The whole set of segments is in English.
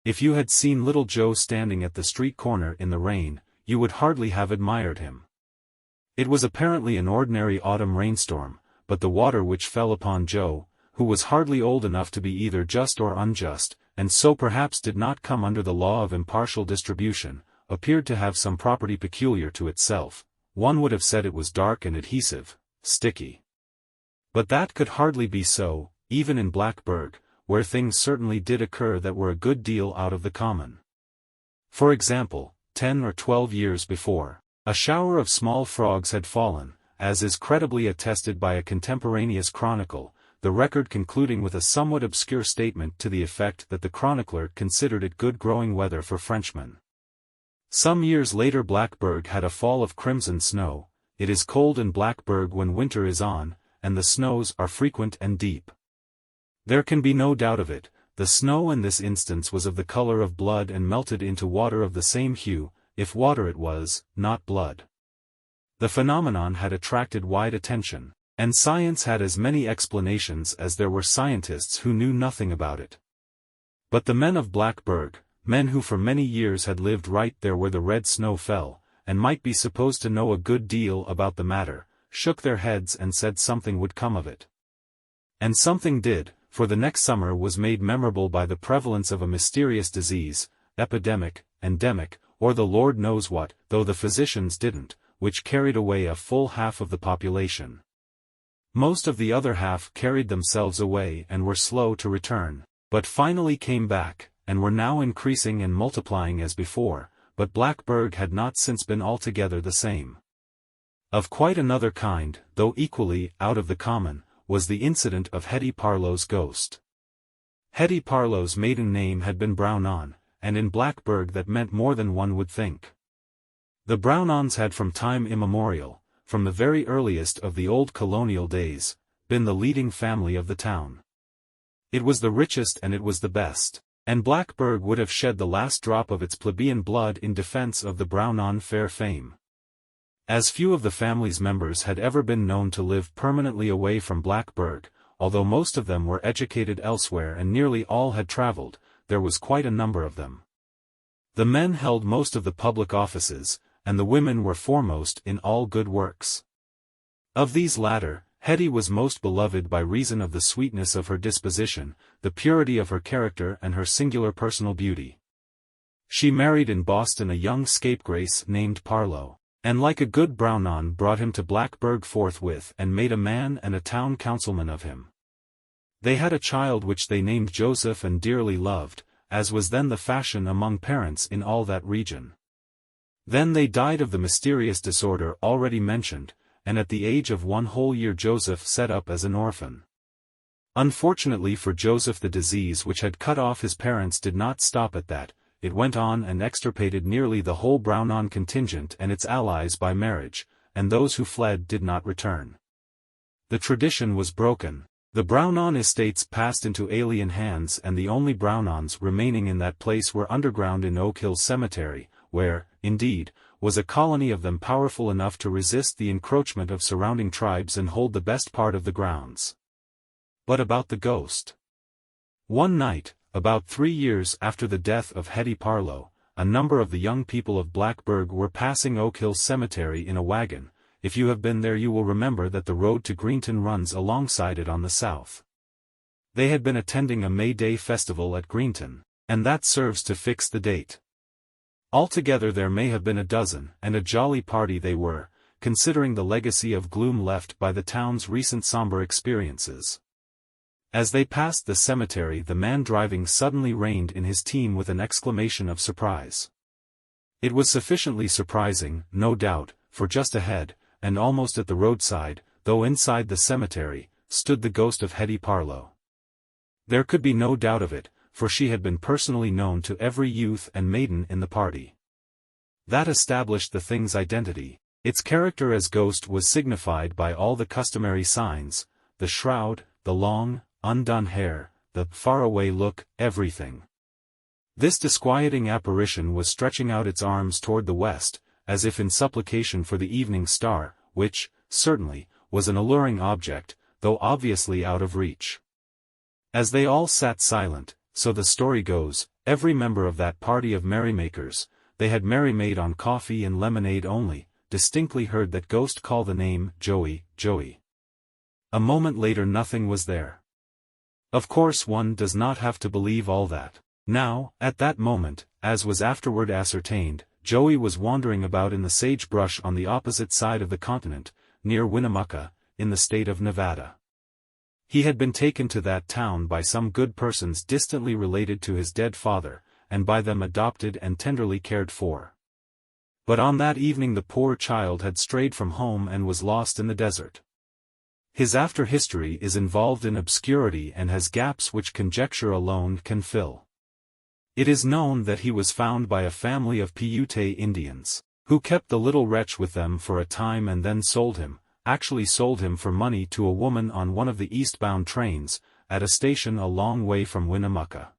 If you had seen little Joe standing at the street corner in the rain, you would hardly have admired him. It was apparently an ordinary autumn rainstorm, but the water which fell upon Joe, who was hardly old enough to be either just or unjust, and so perhaps did not come under the law of impartial distribution, appeared to have some property peculiar to itself. One would have said it was dark and adhesive, sticky. But that could hardly be so, even in Blackburg, where things certainly did occur that were a good deal out of the common. For example, 10 or 12 years before, a shower of small frogs had fallen, as is credibly attested by a contemporaneous chronicle, the record concluding with a somewhat obscure statement to the effect that the chronicler considered it good growing weather for Frenchmen. Some years later Blackburg had a fall of crimson snow. It is cold in Blackburg when winter is on, and the snows are frequent and deep. There can be no doubt of it, the snow in this instance was of the color of blood and melted into water of the same hue, if water it was, not blood. The phenomenon had attracted wide attention, and science had as many explanations as there were scientists who knew nothing about it. But the men of Blackburg, men who for many years had lived right there where the red snow fell, and might be supposed to know a good deal about the matter, shook their heads and said something would come of it. And something did, for the next summer was made memorable by the prevalence of a mysterious disease, epidemic, endemic, or the Lord knows what, though the physicians didn't, which carried away a full half of the population. Most of the other half carried themselves away and were slow to return, but finally came back, and were now increasing and multiplying as before, but Blackburg had not since been altogether the same. Of quite another kind, though equally out of the common, was the incident of Hetty Parlow's ghost. Hetty Parlow's maiden name had been Brownon, and in Blackburg that meant more than one would think. The Brownons had from time immemorial, from the very earliest of the old colonial days, been the leading family of the town. It was the richest and it was the best, and Blackburg would have shed the last drop of its plebeian blood in defense of the Brownon fair fame. As few of the family's members had ever been known to live permanently away from Blackburg, although most of them were educated elsewhere and nearly all had traveled, there was quite a number of them. The men held most of the public offices, and the women were foremost in all good works. Of these latter, Hetty was most beloved by reason of the sweetness of her disposition, the purity of her character and her singular personal beauty. She married in Boston a young scapegrace named Parlow, and like a good Brownon brought him to Blackburg forthwith and made a man and a town councilman of him. They had a child which they named Joseph and dearly loved, as was then the fashion among parents in all that region. Then they died of the mysterious disorder already mentioned, and at the age of 1 whole year Joseph set up as an orphan. Unfortunately for Joseph the disease which had cut off his parents did not stop at that, it went on and extirpated nearly the whole Brownon contingent and its allies by marriage, and those who fled did not return. The tradition was broken. The Brownon estates passed into alien hands and the only Brownons remaining in that place were underground in Oak Hill Cemetery, where, indeed, was a colony of them powerful enough to resist the encroachment of surrounding tribes and hold the best part of the grounds. But about the ghost. One night, about 3 years after the death of Hetty Parlow, a number of the young people of Blackburg were passing Oak Hill Cemetery in a wagon. If you have been there you will remember that the road to Greenton runs alongside it on the south. They had been attending a May Day festival at Greenton, and that serves to fix the date. Altogether there may have been a dozen, and a jolly party they were, considering the legacy of gloom left by the town's recent somber experiences. As they passed the cemetery the man driving suddenly reined in his team with an exclamation of surprise. It was sufficiently surprising, no doubt, for just ahead, and almost at the roadside, though inside the cemetery, stood the ghost of Hetty Parlow. There could be no doubt of it, for she had been personally known to every youth and maiden in the party. That established the thing's identity. Its character as ghost was signified by all the customary signs, the shroud, the long, undone hair, the faraway look, everything. This disquieting apparition was stretching out its arms toward the west, as if in supplication for the evening star, which, certainly, was an alluring object, though obviously out of reach. As they all sat silent, so the story goes, every member of that party of merrymakers, they had merry-made on coffee and lemonade only, distinctly heard that ghost call the name, Joey, Joey. A moment later nothing was there. Of course one does not have to believe all that. Now, at that moment, as was afterward ascertained, Joey was wandering about in the sagebrush on the opposite side of the continent, near Winnemucca, in the state of Nevada. He had been taken to that town by some good persons distantly related to his dead father, and by them adopted and tenderly cared for. But on that evening the poor child had strayed from home and was lost in the desert. His after history is involved in obscurity and has gaps which conjecture alone can fill. It is known that he was found by a family of Paiute Indians, who kept the little wretch with them for a time and then actually sold him for money to a woman on one of the eastbound trains, at a station a long way from Winnemucca.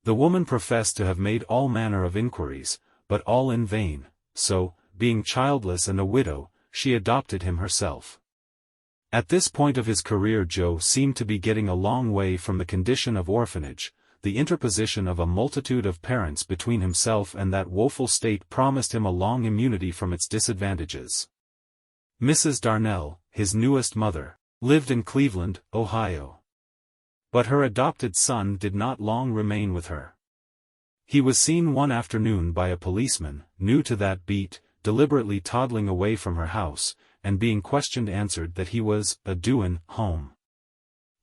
The woman professed to have made all manner of inquiries, but all in vain, so, being childless and a widow, she adopted him herself. At this point of his career Joe seemed to be getting a long way from the condition of orphanage. The interposition of a multitude of parents between himself and that woeful state promised him a long immunity from its disadvantages. Mrs. Darnell, his newest mother, lived in Cleveland, Ohio. But her adopted son did not long remain with her. He was seen one afternoon by a policeman, new to that beat, deliberately toddling away from her house, and being questioned answered that he was "a-doin' home."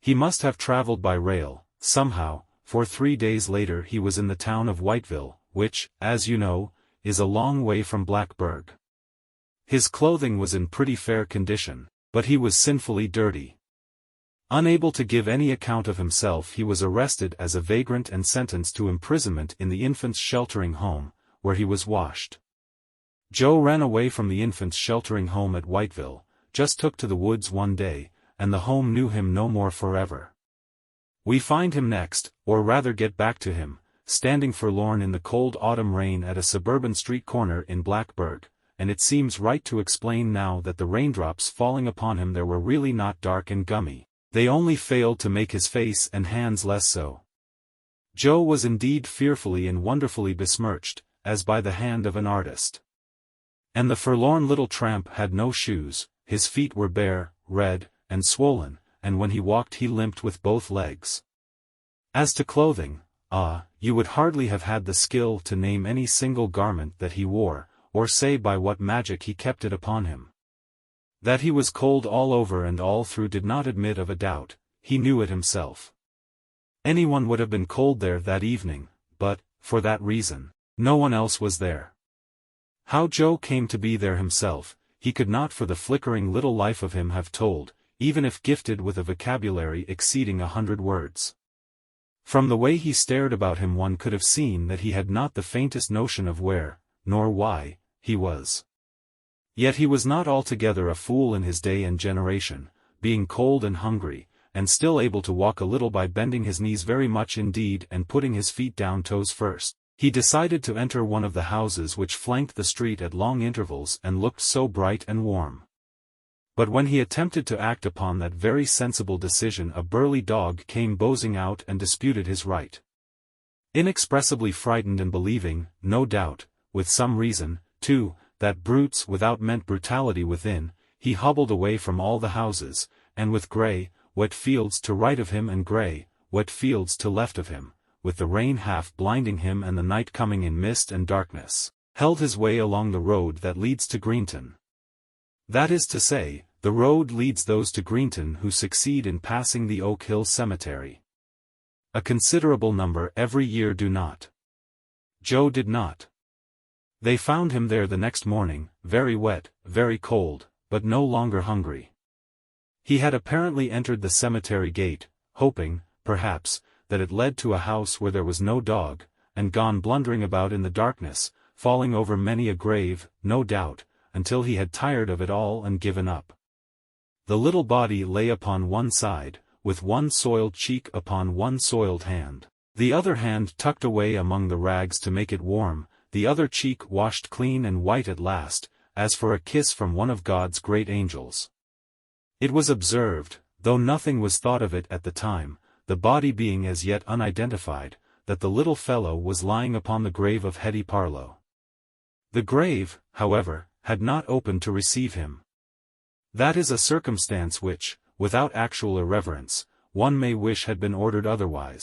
He must have traveled by rail, somehow, for 3 days later he was in the town of Whiteville, which, as you know, is a long way from Blacksburg. His clothing was in pretty fair condition, but he was sinfully dirty. Unable to give any account of himself he was arrested as a vagrant and sentenced to imprisonment in the infants' sheltering home, where he was washed. Joe ran away from the infants' sheltering home at Whiteville, just took to the woods one day, and the home knew him no more forever. We find him next, or rather get back to him, standing forlorn in the cold autumn rain at a suburban street corner in Blacksburg, and it seems right to explain now that the raindrops falling upon him there were really not dark and gummy, they only failed to make his face and hands less so. Joe was indeed fearfully and wonderfully besmirched, as by the hand of an artist. And the forlorn little tramp had no shoes, his feet were bare, red, and swollen, and when he walked he limped with both legs. As to clothing, you would hardly have had the skill to name any single garment that he wore, or say by what magic he kept it upon him. That he was cold all over and all through did not admit of a doubt, he knew it himself. Anyone would have been cold there that evening, but, for that reason, no one else was there. How Joe came to be there himself, he could not for the flickering little life of him have told, even if gifted with a vocabulary exceeding 100 words. From the way he stared about him one could have seen that he had not the faintest notion of where, nor why, he was. Yet he was not altogether a fool in his day and generation, being cold and hungry, and still able to walk a little by bending his knees very much indeed and putting his feet down toes first. He decided to enter one of the houses which flanked the street at long intervals and looked so bright and warm. But when he attempted to act upon that very sensible decision a burly dog came bowsing out and disputed his right. Inexpressibly frightened and believing, no doubt, with some reason, too, that brutes without meant brutality within, he hobbled away from all the houses, and with grey, wet fields to right of him and grey, wet fields to left of him, with the rain half blinding him and the night coming in mist and darkness, held his way along the road that leads to Greenton. That is to say, the road leads those to Greenton who succeed in passing the Oak Hill Cemetery. A considerable number every year do not. Joe did not. They found him there the next morning, very wet, very cold, but no longer hungry. He had apparently entered the cemetery gate, hoping, perhaps, that it led to a house where there was no dog, and gone blundering about in the darkness, falling over many a grave, no doubt, until he had tired of it all and given up. The little body lay upon one side, with one soiled cheek upon one soiled hand, the other hand tucked away among the rags to make it warm, the other cheek washed clean and white at last, as for a kiss from one of God's great angels. It was observed, though nothing was thought of it at the time, the body being as yet unidentified, that the little fellow was lying upon the grave of Hetty Parlow. The grave, however, had not opened to receive him. That is a circumstance which, without actual irreverence, one may wish had been ordered otherwise.